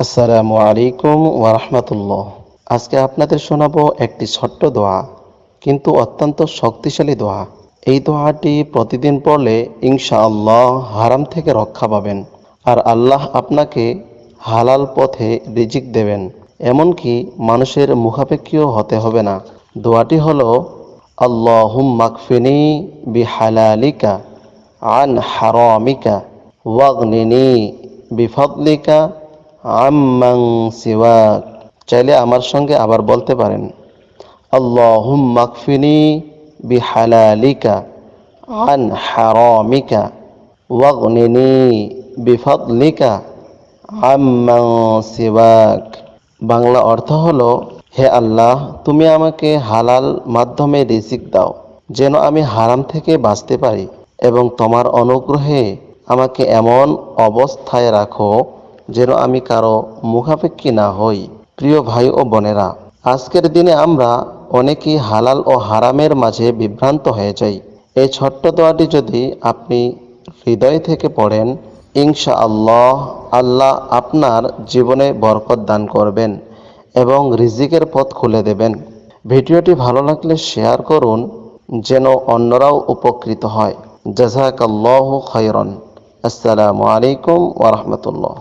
আসসালামু আলাইকুম ওয়া রাহমাতুল্লাহ। আজকে আপনাদের শোনাবো একটি ছোট্ট দোয়া, কিন্তু অত্যন্ত শক্তিশালী দোয়া। এই দোয়াটি প্রতিদিন পড়লে ইনশাআল্লাহ হারাম থেকে রক্ষা পাবেন, আর আল্লাহ আপনাকে হালাল পথে রিজিক দেবেন। এমনকি মানুষের মুখাপেক্ষীও হতে হবে না। দোয়াটি হলো, আল্লাহুম্মা কফিনি বিহালালিকা আন হারামিকা ওয়াগনিনি বিফদলিকা আম্মাং সিওয়াক। চাইলে আমার সঙ্গে আবার বলতে পারেন, আল্লাহুম্মা কফিনি বিহালালিকা আন হারামিকা ওয়াগনিনি বিফদলিকা আম্মাং সিওয়াক। বাংলা অর্থ হলো, হে আল্লাহ, তুমি আমাকে হালাল মাধ্যমে রিজিক দাও, যেন আমি হারাম থেকে বাঁচতে পারি, এবং তোমার অনুগ্রহে আমাকে এমন অবস্থায় রাখো যেন আমি কারো মুখাপেক্ষী না হই। প্রিয় ভাই ও বোনেরা, আজকের দিনে আমরা অনেকেই হালাল ও হারামের মাঝে বিভ্রান্ত হয়ে যাই। এই ছোট্ট দোয়াটি যদি আপনি হৃদয় থেকে পড়েন, ইনশাআল্লাহ আল্লাহ আপনার জীবনে বরকত দান করবেন এবং রিজিকের পথ খুলে দেবেন। ভিডিওটি ভালো লাগলে শেয়ার করুন, যেন অন্যরাও উপকৃত হয়। জাযাকাল্লাহু খাইরান। আসসালামু আলাইকুম ওয়া রাহমাতুল্লাহ।